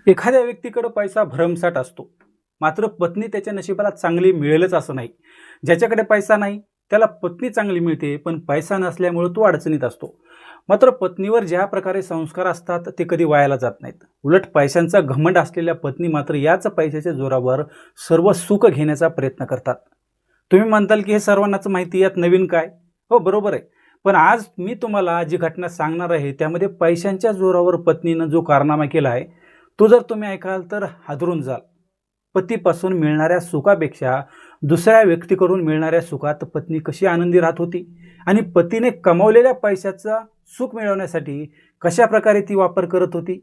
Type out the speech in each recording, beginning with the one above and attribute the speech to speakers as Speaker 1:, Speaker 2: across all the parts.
Speaker 1: एखाद्या व्यक्तीकडे पैसा भरमसाठ असतो, मात्र पत्नी त्याच्या नशिबाला चांगली मिळेलच असं नाही. ज्याच्याकडे पैसा नाही त्याला पत्नी चांगली मिळते, पण पैसा नसल्यामुळे तो अडचणीत असतो. मात्र पत्नीवर ज्या प्रकारे संस्कार असतात ते कधी वायाला जात नाहीत. उलट पैशांचा घमंड असलेल्या पत्नी मात्र याच पैशाच्या जोरावर सर्व सुख घेण्याचा प्रयत्न करतात. तुम्ही म्हणताल की हे सर्वांनाच माहिती, यात नवीन काय? हो, बरोबर आहे. पण आज मी तुम्हाला जी घटना सांगणार आहे त्यामध्ये पैशांच्या जोरावर पत्नीनं जो कारनामा केला आहे तो जर तुम्ही ऐकाल तर हादरून जाल. पतीपासून मिळणाऱ्या सुखापेक्षा दुसऱ्या व्यक्तीकडून मिळणाऱ्या सुखात पत्नी कशी आनंदी राहत होती आणि पतीने कमावलेल्या पैशाचा सुख मिळवण्यासाठी कशा प्रकारे ती वापर करत होती.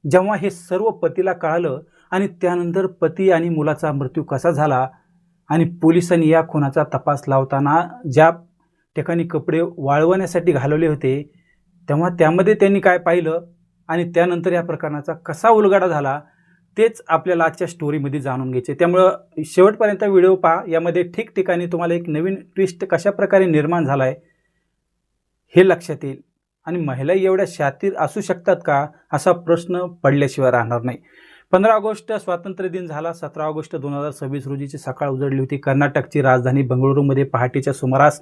Speaker 1: जेव्हा हे सर्व पतीला कळालं आणि त्यानंतर पती आणि मुलाचा मृत्यू कसा झाला आणि पोलिसांनी या खुनाचा तपास लावताना ज्या ठिकाणी कपडे वाळवण्यासाठी घालवले होते तेव्हा त्यामध्ये त्यांनी काय पाहिलं आणि त्यानंतर या प्रकरणाचा कसा उलगडा झाला तेच आपल्याला आजच्या स्टोरीमध्ये जाणून घ्यायचे. त्यामुळं शेवटपर्यंत व्हिडिओ पहा. यामध्ये ठिकठिकाणी तुम्हाला एक नवीन ट्विस्ट कशा प्रकारे निर्माण झाला आहे हे लक्षात येईल आणि महिला एवढ्या शातीर असू शकतात का असा प्रश्न पडल्याशिवाय राहणार नाही. 15 ऑगस्ट स्वातंत्र्य दिन झाला. 17 ऑगस्ट 2026 रोजीची सकाळ उजळली होती. कर्नाटकची राजधानी बंगळुरूमध्ये पहाटेच्या सुमारास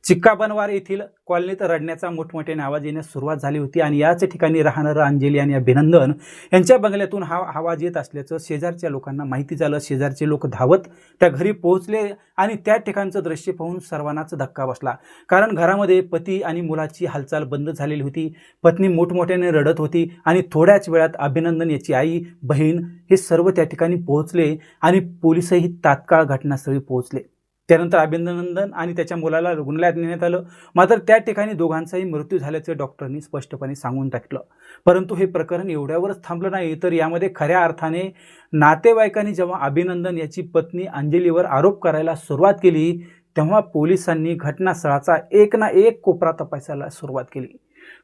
Speaker 1: चिक्काबनवार येथील कॉलनीत रडण्याचा मोठमोठ्याने आवाज येण्यास सुरुवात झाली होती आणि याच ठिकाणी राहणारं अंजली आणि अभिनंदन यांच्या बंगल्यातून हा आवाज येत असल्याचं शेजारच्या लोकांना माहिती झालं. शेजारचे लोक धावत त्या घरी पोहोचले आणि त्या ठिकाणचं दृश्य पाहून सर्वांनाच धक्का बसला. कारण घरामध्ये पती आणि मुलाची हालचाल बंद झालेली होती. पत्नी मोठमोठ्याने रडत होती आणि थोड्याच वेळात अभिनंदन याची आई, बहीण हे सर्व त्या ठिकाणी पोहोचले आणि पोलिसही तात्काळ घटनास्थळी पोहोचले. त्यानंतर अभिनंदन आणि त्याच्या मुलाला रुग्णालयात नेण्यात आलं. मात्र त्या ठिकाणी दोघांचाही मृत्यू झाल्याचे डॉक्टरांनी स्पष्टपणे सांगून टाकलं. परंतु हे प्रकरण एवढ्यावरच थांबलं नाही, तर यामध्ये खऱ्या अर्थाने नातेवाईकांनी जेव्हा अभिनंदन याची पत्नी अंजलीवर आरोप करायला सुरुवात केली तेव्हा पोलिसांनी घटनास्थळाचा एक ना एक कोपरा तपासायला सुरुवात केली.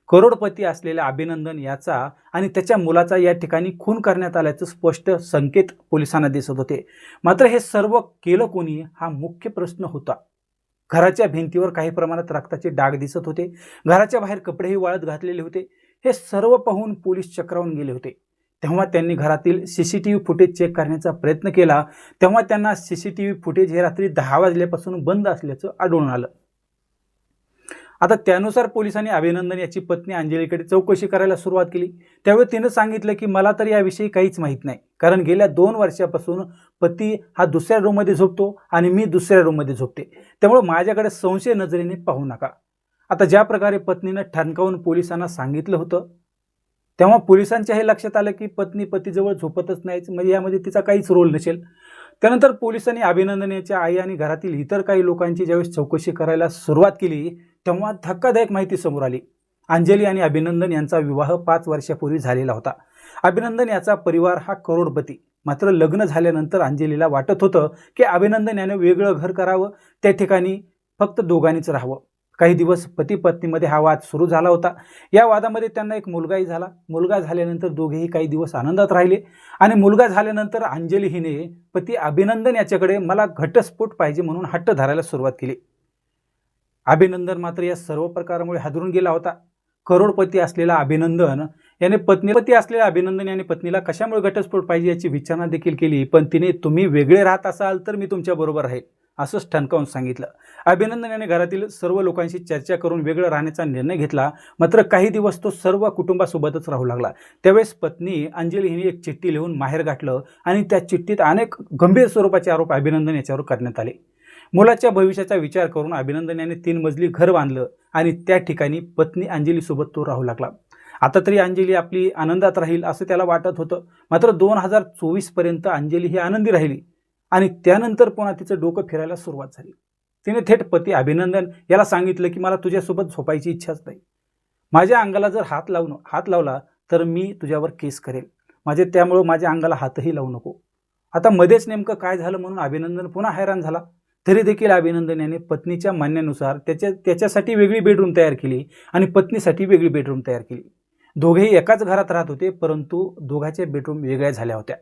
Speaker 1: करोडपती असलेल्या अभिनंदन याचा आणि त्याच्या मुलाचा या ठिकाणी खून करण्यात आल्याचं स्पष्ट संकेत पोलिसांना दिसत होते. मात्र हे सर्व केलं कोणी हा मुख्य प्रश्न होता. घराच्या भिंतीवर काही प्रमाणात रक्ताचे डाग दिसत होते. घराच्या बाहेर कपडेही वाळत घातलेले होते. हे सर्व पाहून पोलीस चक्रावून गेले होते. तेव्हा त्यांनी घरातील CCTV फुटेज चेक करण्याचा प्रयत्न केला. तेव्हा त्यांना CCTV फुटेज हे रात्री 10 वाजल्यापासून बंद असल्याचं आढळून आलं. आता त्यानुसार पोलिसांनी अभिनंदन याची पत्नी अंजलीकडे चौकशी करायला सुरुवात केली. त्यावेळी तिनं सांगितलं की मला तर याविषयी काहीच माहीत नाही, कारण गेल्या 2 वर्षापासून पती हा दुसऱ्या रूममध्ये झोपतो आणि मी दुसऱ्या रूममध्ये झोपते, त्यामुळे माझ्याकडे संशय नजरेने पाहू नका. आता ज्या प्रकारे पत्नीनं ठणकावून पोलिसांना सांगितलं होतं तेव्हा पोलिसांच्या हे लक्षात आलं की पत्नी पतीजवळ झोपतच नाहीच, म्हणजे यामध्ये तिचा काहीच रोल नसेल. त्यानंतर पोलिसांनी अभिनंदन याच्या आई आणि घरातील इतर काही लोकांची ज्यावेळेस चौकशी करायला सुरुवात केली तेव्हा धक्कादायक माहिती समोर आली. अंजली आणि अभिनंदन यांचा विवाह 5 वर्षापूर्वी झालेला होता. अभिनंदन याचा परिवार हा करोडपती. मात्र लग्न झाल्यानंतर अंजलीला वाटत होतं की अभिनंदन याने वेगळं घर करावं, त्या ठिकाणी फक्त दोघांनीच राहावं. काही दिवस पती पत्नीमध्ये हा वाद सुरू झाला होता. या वादामध्ये त्यांना एक मुलगाही झाला. मुलगा झाल्यानंतर दोघेही काही दिवस आनंदात राहिले आणि मुलगा झाल्यानंतर अंजली हिने पती अभिनंदन याच्याकडे मला घटस्फोट पाहिजे म्हणून हट्ट धरायला सुरुवात केली. अभिनंदन मात्र या सर्व प्रकारामुळे हादरून गेला होता. करोडपती असलेला अभिनंदन याने पत्नीला कशामुळे घटस्फोट पाहिजे याची विचारणा देखील केली, पण तिने तुम्ही वेगळे राहत असाल तर मी तुमच्या बरोबर राहील असंच ठणकावून सांगितलं. अभिनंदन याने घरातील सर्व लोकांशी चर्चा करून वेगळं राहण्याचा निर्णय घेतला. मात्र काही दिवस तो सर्व कुटुंबासोबतच राहू लागला. त्यावेळेस पत्नी अंजली हिने एक चिठ्ठी लिहून माहेर गाठलं आणि त्या चिठ्ठीत अनेक गंभीर स्वरूपाचे आरोप अभिनंदन याच्यावर करण्यात आले. मुलाच्या भविष्याचा विचार करून अभिनंदन याने 3 मजली घर बांधलं आणि त्या ठिकाणी पत्नी अंजलीसोबत तो राहू लागला. आता तरी अंजली आपली आनंदात राहील असं त्याला वाटत होतं. मात्र 2024 पर्यंत अंजली ही आनंदी राहिली आणि त्यानंतर पुन्हा तिचं डोकं फिरायला सुरुवात झाली. तिने थेट पती अभिनंदन याला सांगितलं की मला तुझ्यासोबत झोपायची इच्छाच नाही. माझ्या अंगाला जर हात लावला तर मी तुझ्यावर केस करेल, त्यामुळं माझ्या अंगाला हातही लावू नको. आता मध्येच नेमकं काय झालं म्हणून अभिनंदन पुन्हा हैराण झाला. तरी देखील अभिनंदन याने पत्नीच्या म्हणण्यानुसार त्याच्यासाठी वेगळी बेडरूम तयार केली आणि पत्नीसाठी वेगळी बेडरूम तयार केली. दोघेही एकाच घरात राहत होते, परंतु दोघांच्या बेडरूम वेगळ्या झाल्या होत्या.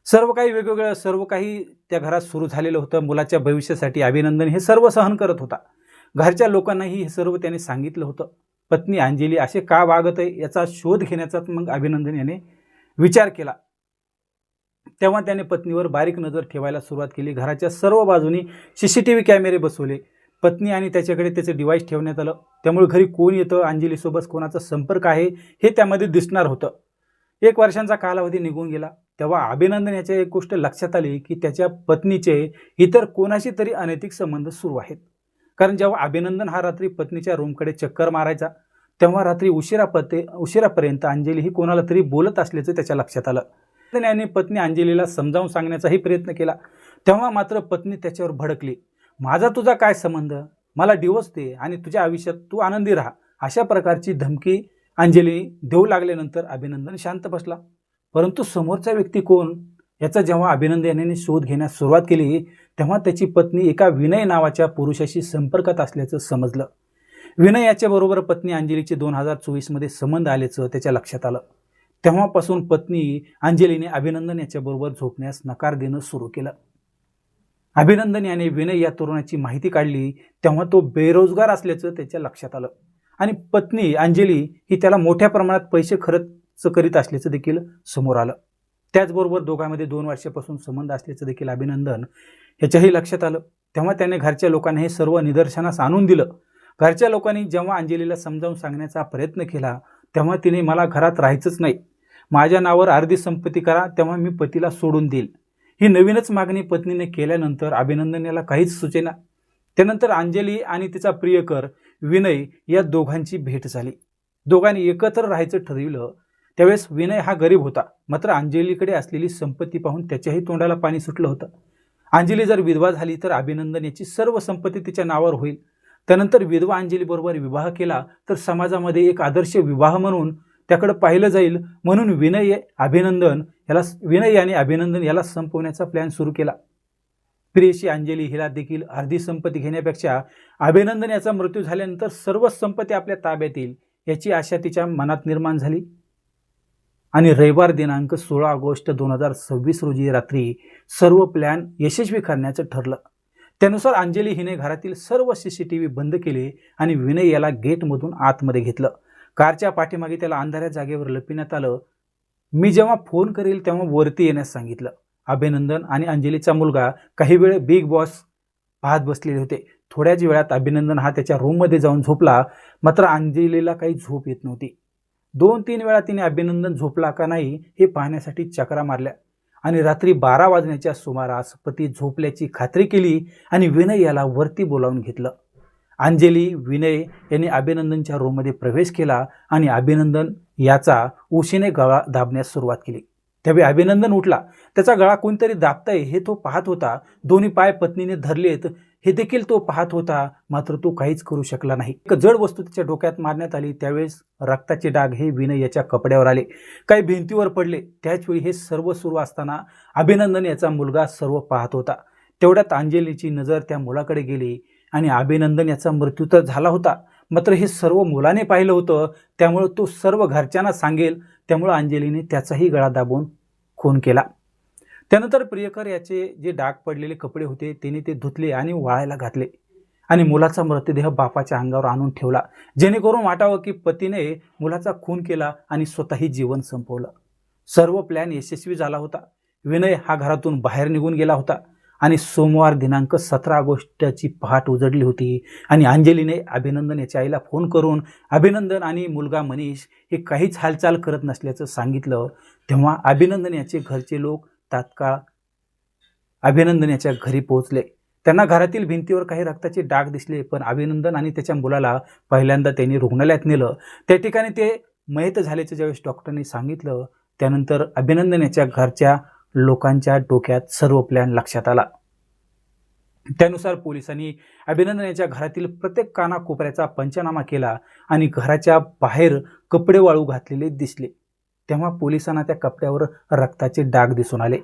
Speaker 1: सर्व काही वेगवेगळं, सर्व काही त्या घरात सुरू झालेलं होतं. मुलाच्या भविष्यासाठी अभिनंदन हे सर्व सहन करत होता. घरच्या लोकांनाही हे सर्व त्याने सांगितलं होतं. पत्नी अंजली असे का वागत आहे याचा शोध घेण्याचा मग अभिनंदन याने विचार केला तेव्हा त्याने पत्नीवर बारीक नजर ठेवायला सुरुवात केली. घराच्या सर्व बाजूनी CCTV कॅमेरे बसवले. पत्नी आणि त्याच्याकडे त्याचं डिव्हाइस ठेवण्यात आलं. त्यामुळे घरी कोण येतं, अंजलीसोबत कोणाचा संपर्क आहे हे त्यामध्ये दिसणार होतं. 1 वर्षांचा कालावधी निघून गेला. तेव्हा अभिनंदन याच्या एक गोष्ट लक्षात आली की त्याच्या पत्नीचे इतर कोणाशी तरी अनैतिक संबंध सुरू आहेत. कारण जेव्हा अभिनंदन हा रात्री पत्नीच्या रूमकडे चक्कर मारायचा तेव्हा रात्री उशिरापर्यंत अंजली ही कोणाला तरी बोलत असल्याचं त्याच्या लक्षात आलं. त्याने पत्नी अंजलीला समजावून सांगण्याचाही प्रयत्न केला. तेव्हा मात्र पत्नी त्याच्यावर भडकली. माझा तुझा काय संबंध, मला डिवोर्स दे आणि तुझ्या आयुष्यात तू आनंदी राहा, अशा प्रकारची धमकी अंजली देऊ लागल्यानंतर अभिनंदन शांत बसला. परंतु समोरचा व्यक्ती कोण याचा जेव्हा अभिनंदन याने शोध घेण्यास सुरुवात केली तेव्हा त्याची पत्नी एका विनय नावाच्या पुरुषाशी संपर्कात असल्याचं समजलं. विनय याच्याबरोबर पत्नी अंजलीचे 2024 संबंध आल्याचं त्याच्या लक्षात आलं. तेव्हापासून पत्नी अंजलीने अभिनंदन याच्याबरोबर झोपण्यास नकार देणं सुरू केलं. अभिनंदन याने विनय या तरुणाची माहिती काढली तेव्हा तो बेरोजगार असल्याचं त्याच्या लक्षात आलं आणि पत्नी अंजली ही त्याला मोठ्या प्रमाणात पैसे खर्च करीत असल्याचं देखील समोर आलं. त्याचबरोबर दोघांमध्ये 2 वर्षापासून संबंध असल्याचं देखील अभिनंदन याच्याही लक्षात आलं. तेव्हा त्याने घरच्या लोकांना हे सर्व निदर्शनास आणून दिलं. घरच्या लोकांनी जेव्हा अंजलीला समजावून सांगण्याचा प्रयत्न केला तेव्हा तिने मला घरात राहायचंच नाही, माझ्या नावावर अर्धी संपत्ती करा तेव्हा मी पतीला सोडून देईल, ही नवीनच मागणी पत्नीने केल्यानंतर अभिनंदन याला काहीच सुचेना. त्यानंतर अंजली आणि तिचा प्रियकर विनय या दोघांची भेट झाली. दोघांनी एकत्र राहायचं ठरविलं. त्यावेळेस विनय हा गरीब होता, मात्र अंजलीकडे असलेली संपत्ती पाहून त्याच्याही तोंडाला पाणी सुटलं होतं. अंजली जर विधवा झाली तर अभिनंदन याची सर्व संपत्ती तिच्या नावावर होईल. त्यानंतर विधवा अंजलीबरोबर विवाह केला तर समाजामध्ये एक आदर्श विवाह म्हणून त्याकडे पाहिलं जाईल, म्हणून विनय याने अभिनंदन याला संपवण्याचा प्लॅन सुरू केला. प्रियशी अंजली हिला देखील अर्धी संपत्ती घेण्यापेक्षा अभिनंदन याचा मृत्यू झाल्यानंतर सर्व संपत्ती आपल्या ताब्यात येईल याची आशा तिच्या मनात निर्माण झाली आणि रविवार दिनांक 16 ऑगस्ट 2026 रोजी रात्री सर्व प्लॅन यशस्वी करण्याचं ठरलं. त्यानुसार अंजली हिने घरातील सर्व CCTV बंद केले आणि विनय याला गेटमधून आतमध्ये घेतलं. कारच्या पाठीमागे त्याला अंधाऱ्या जागेवर लपविण्यात आलं. मी जेव्हा फोन करेल तेव्हा वरती येण्यास सांगितलं. अभिनंदन आणि अंजलीचा मुलगा काही वेळ बिग बॉस पाहत बसलेले होते. थोड्याच वेळात अभिनंदन हा त्याच्या रूममध्ये जाऊन झोपला, मात्र अंजलीला काही झोप येत नव्हती. 2-3 वेळा तिने अभिनंदन झोपला का नाही हे पाहण्यासाठी चकरा मारल्या आणि रात्री 12 वाजण्याच्या सुमारास पती झोपल्याची खात्री केली आणि विनय याला वरती बोलावून घेतलं. अंजली विनय यांनी अभिनंदनच्या रूममध्ये प्रवेश केला आणि अभिनंदन याचा उशीने गळा दाबण्यास सुरुवात केली. त्यावेळी अभिनंदन उठला. त्याचा गळा कोणतरी दाबतंय हे तो पाहत होता. दोन्ही पाय पत्नीने धरलेत हे देखील तो पाहत होता, मात्र तो काहीच करू शकला नाही. एक जड वस्तू त्याच्या डोक्यात मारण्यात आली. त्यावेळेस रक्ताचे डाग हे विनय याच्या कपड्यावर आले, काही भिंतीवर पडले. त्याचवेळी हे सर्व सुरू असताना अभिनंदन याचा मुलगा सर्व पाहत होता. तेवढ्यात अंजलीची नजर त्या मुलाकडे गेली आणि अभिनंदन याचा मृत्यू तर झाला होता, मात्र हे सर्व मुलाने पाहिलं होतं, त्यामुळे तो सर्व घरच्यांना सांगेल, त्यामुळे अंजलीने त्याचाही गळा दाबून खून केला. त्यानंतर प्रियकर याचे जे डाग पडलेले कपडे होते त्याने ते धुतले आणि वाळायला घातले आणि मुलाचा मृतदेह बापाच्या अंगावर आणून ठेवला, जेणेकरून वाटावं की पतीने मुलाचा खून केला आणि स्वतःही जीवन संपवलं. सर्व प्लॅन यशस्वी झाला होता. विनय हा घरातून बाहेर निघून गेला होता आणि सोमवार दिनांक 17 ऑगस्टची पहाट उजडली होती आणि अंजलीने अभिनंदन याच्या आईला फोन करून अभिनंदन आणि मुलगा मनीष हे काहीच हालचाल करत नसल्याचं सांगितलं. तेव्हा अभिनंदन याचे घरचे लोक तात्काळ अभिनंदन याच्या घरी पोहोचले. त्यांना घरातील भिंतीवर काही रक्ताचे डाग दिसले, पण अभिनंदन आणि त्याच्या मुलाला पहिल्यांदा त्यांनी रुग्णालयात नेलं. त्या ठिकाणी ते मयत झाल्याचं ज्यावेळेस डॉक्टरांनी सांगितलं, त्यानंतर अभिनंदन याच्या घरच्या लोकांच्या डोक्यात सर्व प्लॅन लक्षात आला. त्यानुसार पोलिसांनी अभिनंदन याच्या घरातील प्रत्येक कानाकोपऱ्याचा पंचनामा केला आणि घराच्या बाहेर कपडे वाळू घातलेले दिसले. तेव्हा पोलिसांना त्या कपड्यावर रक्ताचे डाग दिसून आले.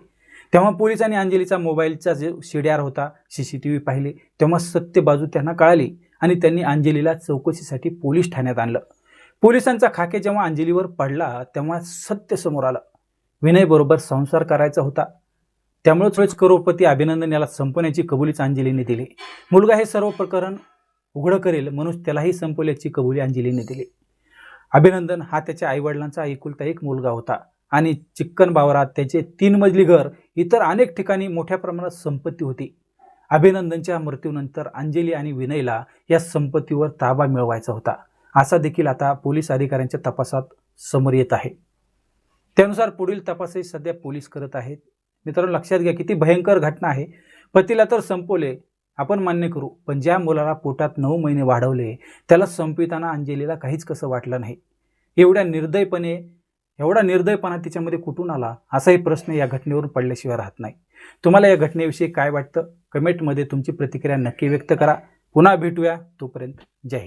Speaker 1: तेव्हा पोलिसांनी अंजलीचा मोबाईलचा जे CDR होता CCTV पाहिले. तेव्हा सत्य बाजू त्यांना कळाली आणि त्यांनी अंजलीला चौकशीसाठी पोलीस ठाण्यात आणलं. पोलिसांचा खाके जेव्हा अंजलीवर पडला तेव्हा सत्य समोर आलं. विनयबरोबर संसार करायचा होता, त्यामुळेच करोडपती अभिनंदन याला संपवण्याची कबुलीच अंजलीने दिली. मुलगा हे सर्व प्रकरण उघडं करेल म्हणून त्यालाही संपवल्याची कबुली अंजलीने दिली. अभिनंदन हा त्याच्या आईवडिलांचा एकुलता एक मुलगा होता आणि चिक्कन बावरात त्याचे 3 मजली घर, इतर अनेक ठिकाणी मोठ्या प्रमाणात संपत्ती होती. अभिनंदनच्या मृत्यूनंतर अंजली आणि विनयला या संपत्तीवर ताबा मिळवायचा होता, असा देखील आता पोलीस अधिकाऱ्यांच्या तपासात समोर येत आहे. त्यानुसार पुढील तपासही सध्या पोलीस करत आहेत. मित्रांनो, लक्षात घ्या, किती भयंकर घटना आहे. पतीला तर संपवले, आपण मान्य करू, पण ज्या मुलाला पोटात 9 महिने वाढवले त्याला संपविताना अंजलीला काहीच कसं वाटलं नाही. एवढा निर्दयपणा तिच्यामध्ये कुठून आला, असाही प्रश्न या घटनेवरून पडल्याशिवाय राहत नाही. तुम्हाला या घटनेविषयी काय वाटतं? कमेंटमध्ये तुमची प्रतिक्रिया नक्की व्यक्त करा. पुन्हा भेटूया, तोपर्यंत जय हिंद.